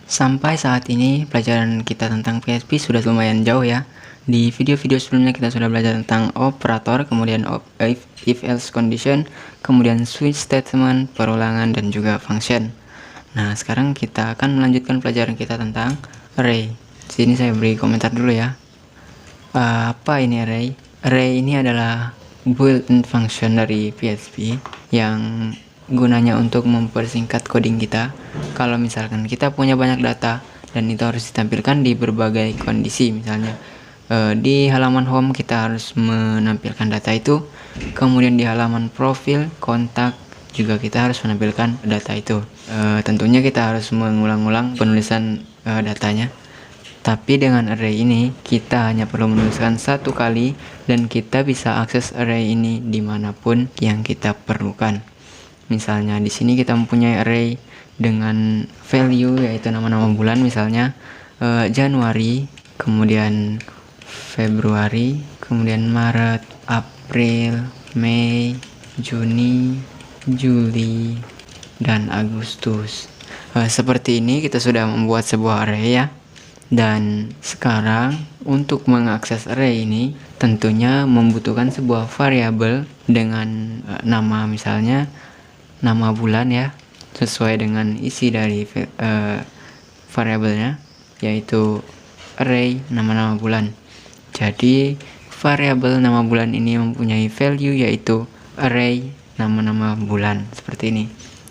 Sampai saat ini pelajaran kita tentang PHP sudah lumayan jauh ya. Di video-video sebelumnya kita sudah belajar tentang operator, kemudian if else condition, kemudian switch statement, perulangan, dan juga function. Nah, sekarang kita akan melanjutkan pelajaran kita tentang array. Sini saya beri komentar dulu ya. Apa ini array? Array ini adalah built-in function dari PHP yang gunanya untuk mempersingkat coding kita. Kalau misalkan kita punya banyak data dan itu harus ditampilkan di berbagai kondisi, misalnya di halaman home kita harus menampilkan data itu, kemudian di halaman profil, kontak juga kita harus menampilkan data itu. Tentunya kita harus mengulang-ulang penulisan datanya. Tapi dengan array ini kita hanya perlu menuliskan satu kali dan kita bisa akses array ini dimanapun yang kita perlukan. Misalnya di sini kita mempunyai array dengan value yaitu nama-nama bulan, misalnya Januari, kemudian Februari, kemudian Maret, April, Mei, Juni, Juli, dan Agustus. Seperti ini kita sudah membuat sebuah array ya. Dan sekarang untuk mengakses array ini tentunya membutuhkan sebuah variabel dengan nama, misalnya nama bulan ya, sesuai dengan isi dari variabelnya, yaitu array nama-nama bulan. Jadi variabel nama bulan ini mempunyai value yaitu array nama-nama bulan, seperti ini.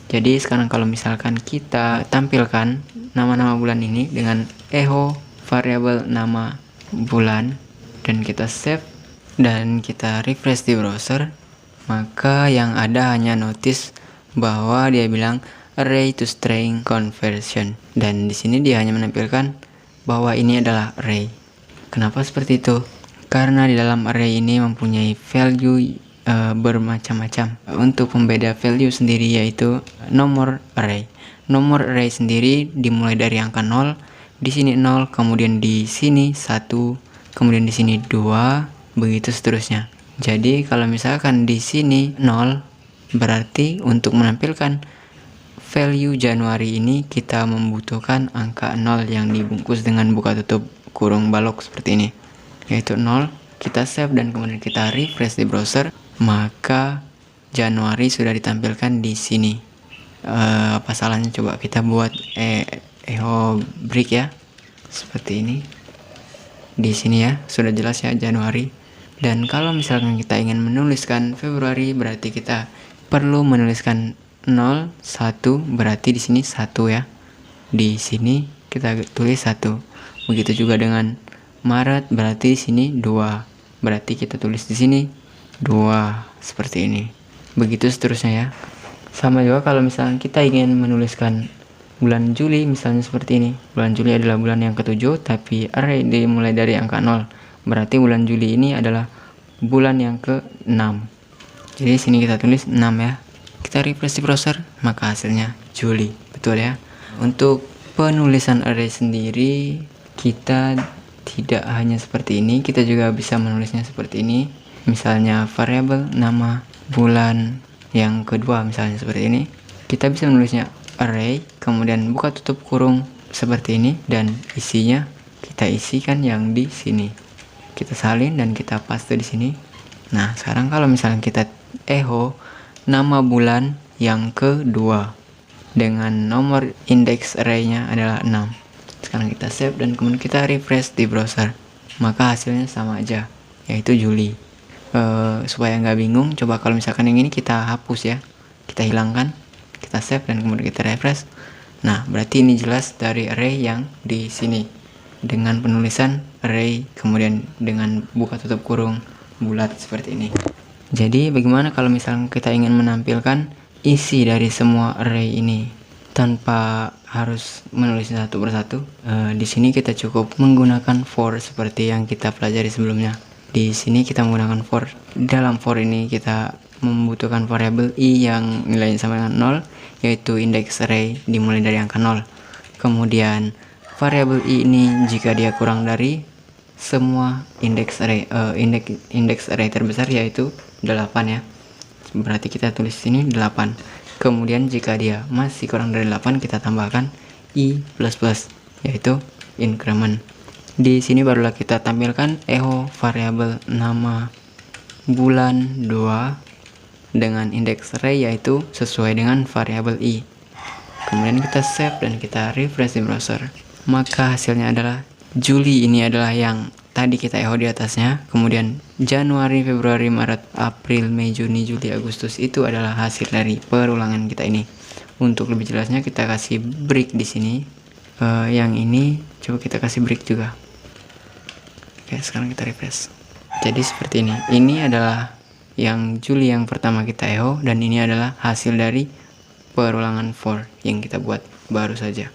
Jadi sekarang kalau misalkan kita tampilkan nama-nama bulan ini dengan echo variabel nama bulan dan kita save dan kita refresh di browser, maka yang ada hanya notice bahwa dia bilang array to string conversion, dan di sini dia hanya menampilkan bahwa ini adalah array. Kenapa seperti itu? Karena di dalam array ini mempunyai value bermacam-macam. Untuk pembeda value sendiri yaitu nomor array. Nomor array sendiri dimulai dari angka 0, di sini 0, kemudian di sini 1, kemudian di sini 2, begitu seterusnya. Jadi kalau misalkan di sini 0, berarti untuk menampilkan value Januari ini kita membutuhkan angka 0 yang dibungkus dengan buka tutup kurung balok seperti ini, yaitu 0. Kita save dan kemudian kita refresh di browser, maka Januari sudah ditampilkan di sini. Apa salahnya coba kita buat echo break ya, seperti ini. Di sini ya sudah jelas ya Januari. Dan kalau misalkan kita ingin menuliskan Februari, berarti kita perlu menuliskan 0, 1, berarti di sini 1 ya. Di sini kita tulis 1. Begitu juga dengan Maret, berarti di sini 2. Berarti kita tulis di sini 2, seperti ini. Begitu seterusnya ya. Sama juga kalau misalnya kita ingin menuliskan bulan Juli, misalnya seperti ini. Bulan Juli adalah bulan yang ke-7, tapi array dimulai dari angka 0. Berarti bulan Juli ini adalah bulan yang ke-6. Jadi sini kita tulis 6 ya. Kita refresh di browser, maka hasilnya Juli. Betul ya. Untuk penulisan array sendiri kita tidak hanya seperti ini, kita juga bisa menulisnya seperti ini. Misalnya variabel nama bulan yang kedua, misalnya seperti ini. Kita bisa menulisnya array, kemudian buka tutup kurung seperti ini, dan isinya kita isikan yang di sini. Kita salin dan kita paste di sini. Nah, sekarang kalau misalnya kita echo nama bulan yang kedua dengan nomor indeks array-nya adalah 6. Sekarang kita save dan kemudian kita refresh di browser, maka hasilnya sama aja, yaitu Juli. Supaya nggak bingung, coba kalau misalkan yang ini kita hapus ya, kita hilangkan, kita save dan kemudian kita refresh. Nah, berarti ini jelas dari array yang di sini dengan penulisan array kemudian dengan buka tutup kurung bulat seperti ini. Jadi bagaimana kalau misalnya kita ingin menampilkan isi dari semua array ini tanpa harus menulisnya satu persatu? Di sini kita cukup menggunakan for seperti yang kita pelajari sebelumnya. Di sini kita menggunakan for. Dalam for ini kita membutuhkan variabel i yang nilainya sama dengan 0, yaitu indeks array dimulai dari angka 0. Kemudian variabel i ini jika dia kurang dari semua indeks array terbesar yaitu 8 ya. Berarti kita tulis sini 8. Kemudian jika dia masih kurang dari 8, kita tambahkan i++, yaitu increment. Di sini barulah kita tampilkan echo variabel nama bulan 2 dengan indeks array yaitu sesuai dengan variabel i. Kemudian kita save dan kita refresh di browser. Maka hasilnya adalah Juli ini adalah yang tadi kita echo di atasnya. Kemudian Januari, Februari, Maret, April, Mei, Juni, Juli, Agustus itu adalah hasil dari perulangan kita ini. Untuk lebih jelasnya kita kasih break di sini. Yang ini coba kita kasih break juga. Oke, sekarang kita refresh. Jadi seperti ini. Ini adalah yang Juli yang pertama kita echo dan ini adalah hasil dari perulangan for yang kita buat baru saja.